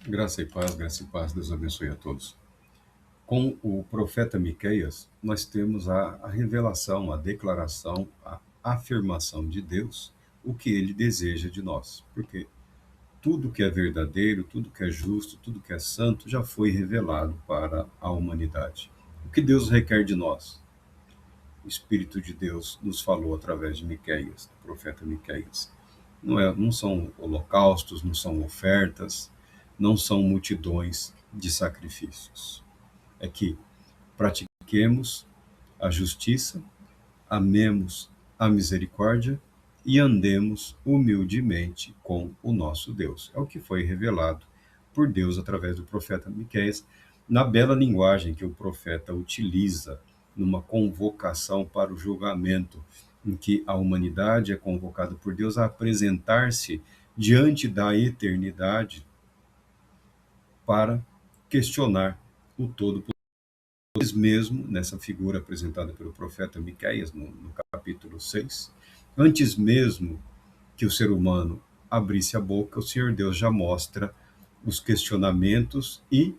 Graça e paz, Deus abençoe a todos. Com o profeta Miqueias, nós temos a revelação, a declaração, a afirmação de Deus, o que ele deseja de nós. Porque tudo que é verdadeiro, tudo que é justo, tudo que é santo já foi revelado para a humanidade. O que Deus requer de nós? O Espírito de Deus nos falou através de Miqueias, do profeta Miqueias. Não são holocaustos, não são ofertas, não são multidões de sacrifícios. É que pratiquemos a justiça, amemos a misericórdia e andemos humildemente com o nosso Deus. É o que foi revelado por Deus através do profeta Miqueias, na bela linguagem que o profeta utiliza numa convocação para o julgamento, em que a humanidade é convocada por Deus a apresentar-se diante da eternidade para questionar o todo mesmo, nessa figura apresentada pelo profeta Miqueias, no capítulo 6, antes mesmo que o ser humano abrisse a boca, o Senhor Deus já mostra os questionamentos e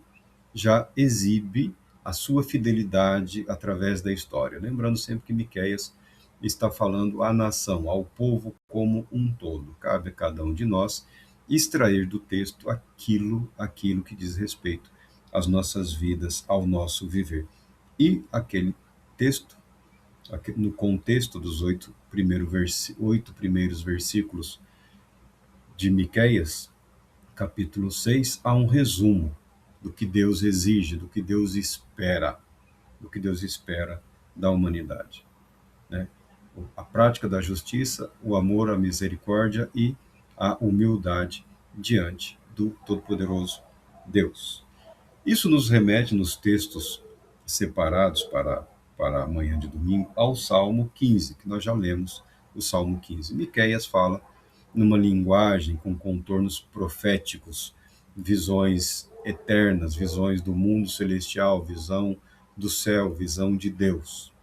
já exibe a sua fidelidade através da história. Lembrando sempre que Miqueias está falando à nação, ao povo como um todo. Cabe a cada um de nós extrair do texto aquilo que diz respeito às nossas vidas, ao nosso viver. E aquele texto, no contexto dos oito primeiros versículos de Miqueias, capítulo 6, há um resumo do que Deus exige, do que Deus espera da humanidade, né? A prática da justiça, o amor, a misericórdia e a humildade diante do Todo-Poderoso Deus. Isso nos remete nos textos separados para a manhã de domingo ao Salmo 15, que nós já lemos o Salmo 15. Miqueias fala numa linguagem com contornos proféticos, visões eternas, visões do mundo celestial, visão do céu, visão de Deus,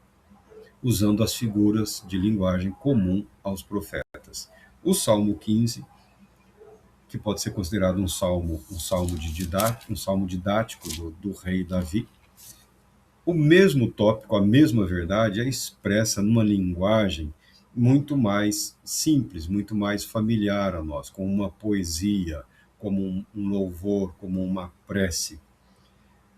usando as figuras de linguagem comum aos profetas. O Salmo 15, que pode ser considerado um salmo didático do rei Davi, o mesmo tópico, a mesma verdade é expressa numa linguagem muito mais simples, muito mais familiar a nós, como uma poesia, como um louvor, como uma prece.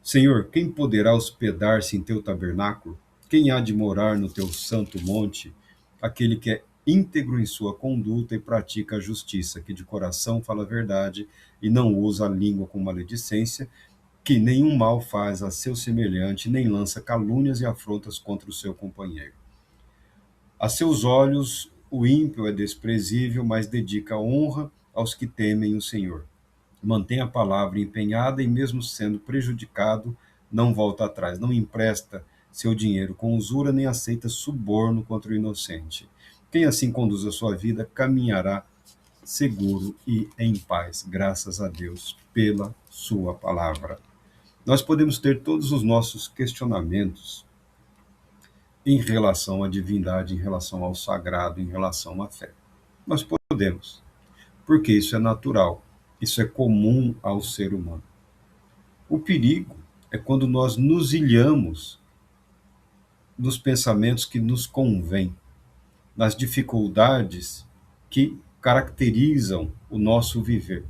Senhor, quem poderá hospedar-se em teu tabernáculo? Quem há de morar no teu santo monte? Aquele que é íntegro em sua conduta e pratica a justiça, que de coração fala a verdade e não usa a língua com maledicência, que nenhum mal faz a seu semelhante, nem lança calúnias e afrontas contra o seu companheiro. A seus olhos, o ímpio é desprezível, mas dedica honra aos que temem o Senhor. Mantém a palavra empenhada e, mesmo sendo prejudicado, não volta atrás, não empresta seu dinheiro com usura, nem aceita suborno contra o inocente. Quem assim conduz a sua vida caminhará seguro e em paz, graças a Deus pela sua palavra. Nós podemos ter todos os nossos questionamentos em relação à divindade, em relação ao sagrado, em relação à fé. Nós podemos, porque isso é natural, isso é comum ao ser humano. O perigo é quando nós nos ilhamos nos pensamentos que nos convêm, nas dificuldades que caracterizam o nosso viver,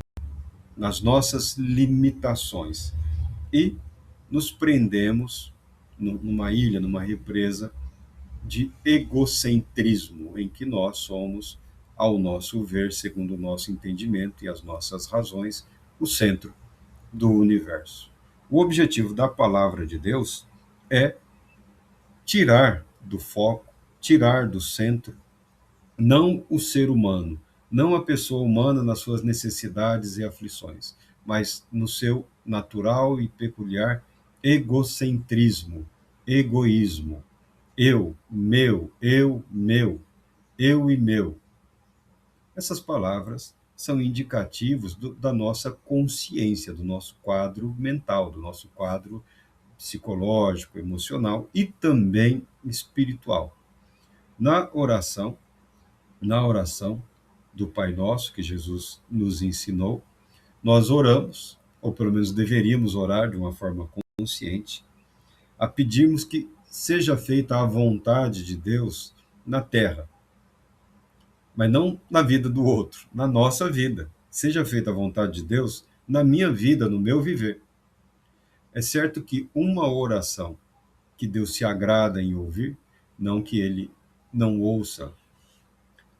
nas nossas limitações, e nos prendemos numa ilha, numa represa de egocentrismo, em que nós somos, ao nosso ver, segundo o nosso entendimento e as nossas razões, o centro do universo. O objetivo da palavra de Deus é tirar do foco, tirar do centro, não o ser humano, não a pessoa humana nas suas necessidades e aflições, mas no seu natural e peculiar egocentrismo, egoísmo. Eu e meu. Essas palavras são indicativos da nossa consciência, do nosso quadro mental, do nosso quadro psicológico, emocional e também espiritual. Na oração, na oração do Pai Nosso que Jesus nos ensinou, nós oramos ou pelo menos deveríamos orar de uma forma consciente, a pedirmos que seja feita a vontade de Deus na terra, mas não na vida do outro, na nossa vida. Seja feita a vontade de Deus na minha vida, no meu viver. É certo que uma oração que Deus se agrada em ouvir, não que ele não ouça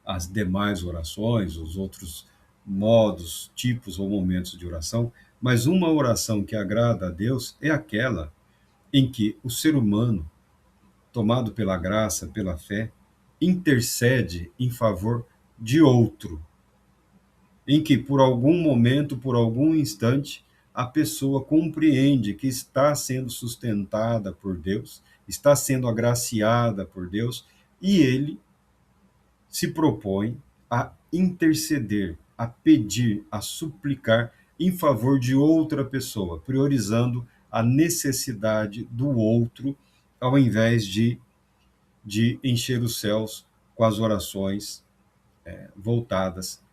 as demais orações, os outros modos, tipos ou momentos de oração, mas uma oração que agrada a Deus é aquela em que o ser humano, tomado pela graça, pela fé, intercede em favor de outro, em que por algum momento, por algum instante, a pessoa compreende que está sendo sustentada por Deus, está sendo agraciada por Deus, e ele se propõe a interceder, a pedir, a suplicar em favor de outra pessoa, priorizando a necessidade do outro, ao invés de encher os céus com as orações voltadas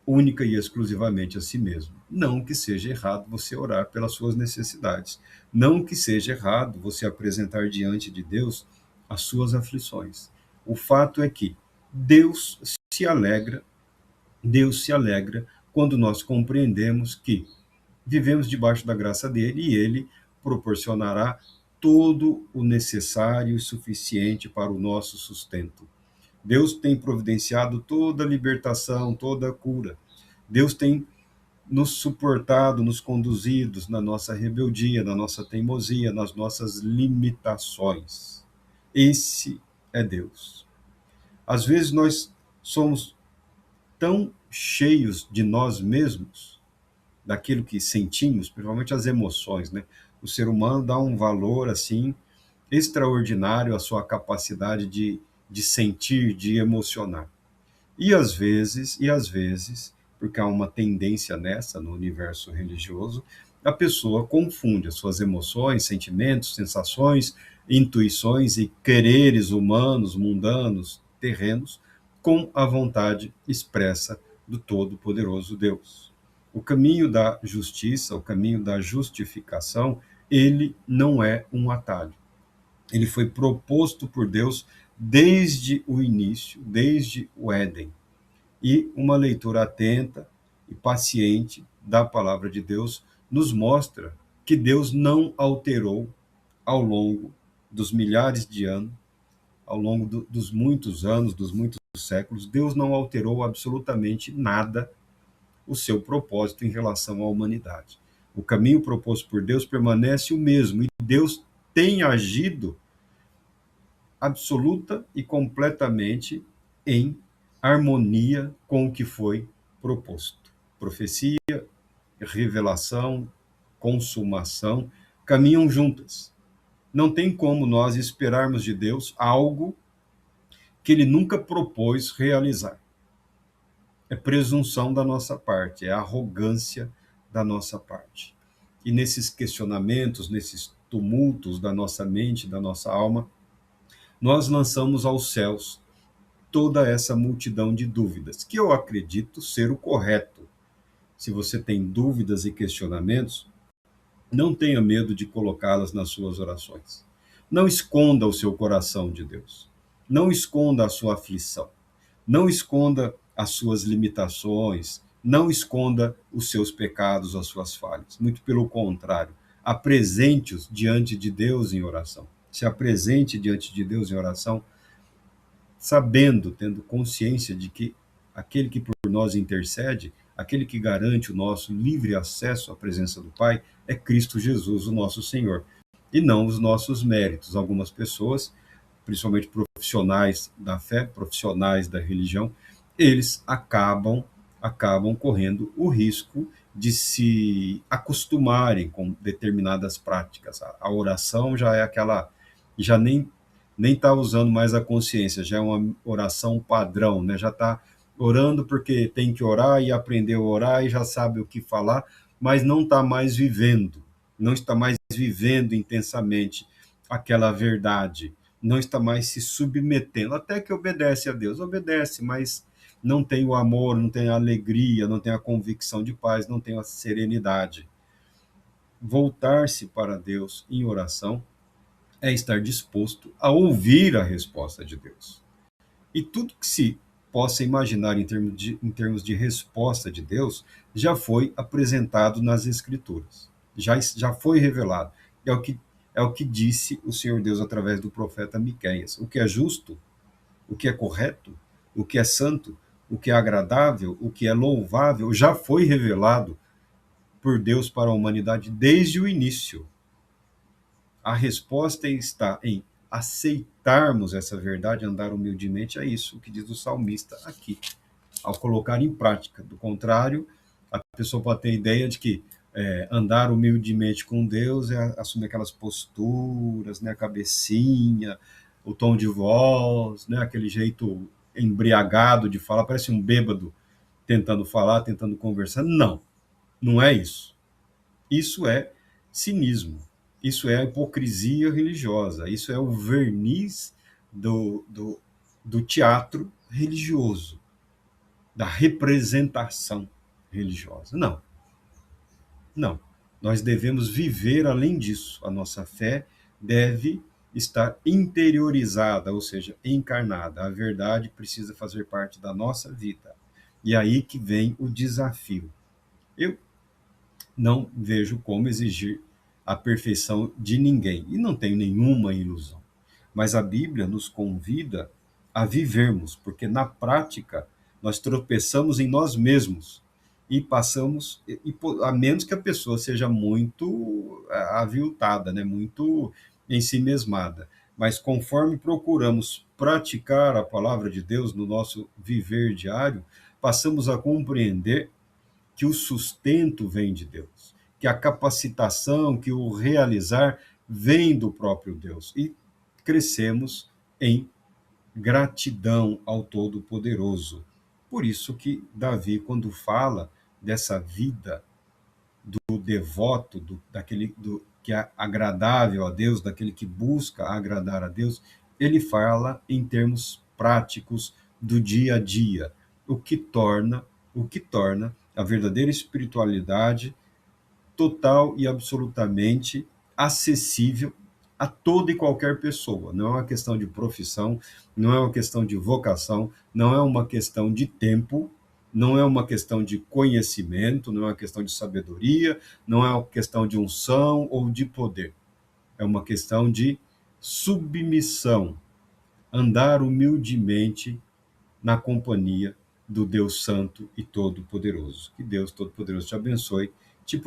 única e exclusivamente a si mesmo. Não que seja errado você orar pelas suas necessidades. Não que seja errado você apresentar diante de Deus as suas aflições. O fato é que Deus se alegra, Deus se alegra quando nós compreendemos que vivemos debaixo da graça dele e ele proporcionará todo o necessário e suficiente para o nosso sustento. Deus tem providenciado toda a libertação, toda a cura. Deus tem nos suportado, nos conduzido na nossa rebeldia, na nossa teimosia, nas nossas limitações. Esse é Deus. Às vezes nós somos tão cheios de nós mesmos, daquilo que sentimos, principalmente as emoções, né? O ser humano dá um valor assim extraordinário à sua capacidade de sentir, de emocionar. E às vezes, porque há uma tendência nessa no universo religioso, a pessoa confunde as suas emoções, sentimentos, sensações, intuições e quereres humanos, mundanos, terrenos, com a vontade expressa do Todo-Poderoso Deus. O caminho da justiça, o caminho da justificação, ele não é um atalho. Ele foi proposto por Deus desde o início, desde o Éden. E uma leitura atenta e paciente da palavra de Deus nos mostra que Deus não alterou ao longo dos milhares de anos, ao longo dos muitos anos, dos muitos séculos, Deus não alterou absolutamente nada o seu propósito em relação à humanidade. O caminho proposto por Deus permanece o mesmo e Deus tem agido absoluta e completamente em harmonia com o que foi proposto. Profecia, revelação, consumação caminham juntas. Não tem como nós esperarmos de Deus algo que ele nunca propôs realizar. É presunção da nossa parte, é arrogância da nossa parte. E nesses questionamentos, nesses tumultos da nossa mente, da nossa alma, nós lançamos aos céus toda essa multidão de dúvidas, que eu acredito ser o correto. Se você tem dúvidas e questionamentos, não tenha medo de colocá-las nas suas orações. Não esconda o seu coração de Deus. Não esconda a sua aflição. Não esconda as suas limitações. Não esconda os seus pecados, as suas falhas. Muito pelo contrário, apresente-os diante de Deus em oração. Se apresente diante de Deus em oração, sabendo, tendo consciência de que aquele que por nós intercede, aquele que garante o nosso livre acesso à presença do Pai, é Cristo Jesus, o nosso Senhor, e não os nossos méritos. Algumas pessoas, principalmente profissionais da fé, profissionais da religião, eles acabam correndo o risco de se acostumarem com determinadas práticas. A oração já é aquela, já nem está usando mais a consciência, já é uma oração padrão, né? Já está orando porque tem que orar e aprendeu a orar e já sabe o que falar, mas não está mais vivendo, não está mais vivendo intensamente aquela verdade, não está mais se submetendo, até que obedece a Deus, obedece, mas não tem o amor, não tem a alegria, não tem a convicção de paz, não tem a serenidade. voltar-se para Deus em oração é estar disposto a ouvir a resposta de Deus. E tudo que se possa imaginar em termos de resposta de Deus já foi apresentado nas Escrituras, já foi revelado. É o que disse o Senhor Deus através do profeta Miqueias. O que é justo, o que é correto, o que é santo, o que é agradável, o que é louvável, já foi revelado por Deus para a humanidade desde o início. A resposta está em aceitarmos essa verdade, andar humildemente, é isso que diz o salmista aqui, ao colocar em prática. Do contrário, a pessoa pode ter a ideia de que andar humildemente com Deus é assumir aquelas posturas, né, a cabecinha, o tom de voz, né, aquele jeito embriagado de falar, parece um bêbado tentando falar, tentando conversar. Não, não é isso. Isso é cinismo, isso é a hipocrisia religiosa, isso é o verniz do teatro religioso, da representação religiosa. Não, não. Nós devemos viver além disso. A nossa fé deve estar interiorizada, ou seja, encarnada. A verdade precisa fazer parte da nossa vida. E aí que vem o desafio. Eu não vejo como exigir a perfeição de ninguém. E não tenho nenhuma ilusão. Mas a Bíblia nos convida a vivermos, porque na prática nós tropeçamos em nós mesmos e passamos, a menos que a pessoa seja muito aviltada, né? Muito ensimesmada. Mas conforme procuramos praticar a palavra de Deus no nosso viver diário, passamos a compreender que o sustento vem de Deus, que a capacitação, que o realizar vem do próprio Deus. E crescemos em gratidão ao Todo-Poderoso. Por isso que Davi, quando fala dessa vida do devoto, que é agradável a Deus, daquele que busca agradar a Deus, ele fala em termos práticos do dia a dia, o que torna a verdadeira espiritualidade total e absolutamente acessível a toda e qualquer pessoa. Não é uma questão de profissão, não é uma questão de vocação, não é uma questão de tempo, não é uma questão de conhecimento, não é uma questão de sabedoria, não é uma questão de unção ou de poder. É uma questão de submissão, andar humildemente na companhia do Deus Santo e Todo-Poderoso. Que Deus Todo-Poderoso te abençoe, te